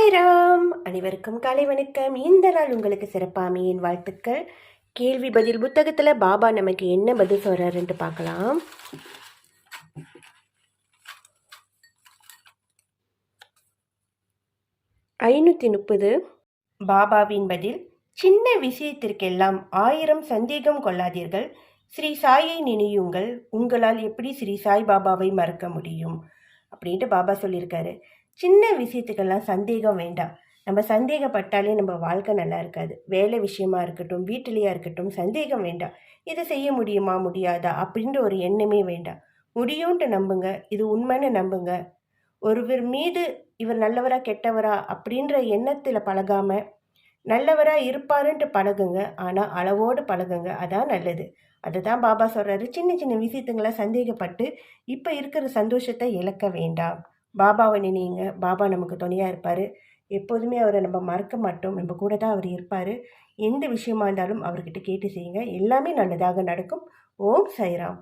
சாய்ராம். அனைவருக்கும் காலை வணக்கம். இந்த நாள் உங்களுக்கு சிறப்பாமையின் வாழ்த்துக்கள். கேள்வி பதில் புத்தகத்தில் பாபா நமக்கு என்ன பதில் சொல்கிறாருன்ட்டு பார்க்கலாம். ஐநூற்றி பாபாவின் பதில். சின்ன விஷயத்திற்கெல்லாம் 1000 சந்தேகம் கொள்ளாதீர்கள். ஸ்ரீ சாயை நினையுங்கள். உங்களால் எப்படி ஸ்ரீ சாய் பாபாவை மறக்க முடியும் அப்படின்ட்டு பாபா சொல்லியிருக்காரு. சின்ன விஷயத்துக்கெல்லாம் சந்தேகம் வேண்டாம். நம்ம சந்தேகப்பட்டாலே நம்ம வாழ்க்கை நல்லா இருக்காது. வேலை விஷயமா இருக்கட்டும், வீட்டிலையா இருக்கட்டும், சந்தேகம் வேண்டாம். இதை செய்ய முடியுமா முடியாதா அப்படின்ற ஒரு எண்ணமே வேண்டாம். முடியும்ன்ட்டு நம்புங்க. இது உண்மைன்னு நம்புங்க. ஒருவர் மீது இவர் நல்லவரா கெட்டவரா அப்படின்ற எண்ணத்தில் பழகாமல் நல்லவராக இருப்பாருன்ட்டு பழகுங்க. ஆனால் அளவோடு பழகுங்க. அதான் நல்லது. அதை தான் பாபா சொல்கிறாரு. சின்ன சின்ன விஷயத்துங்களை சந்தேகப்பட்டு இப்போ இருக்கிற சந்தோஷத்தை இழக்க வேண்டாம். பாபாவை நினைங்க. பாபா நமக்கு துணையாக இருப்பார். எப்போதுமே அவரை நம்ம மறக்க மாட்டோம். நம்ம கூட தான் அவர் இருப்பார். எந்த விஷயமா இருந்தாலும் அவர்கிட்ட கேட்டு செய்யுங்க. எல்லாமே நல்லதாக நடக்கும். ஓம் சாய்ராம்.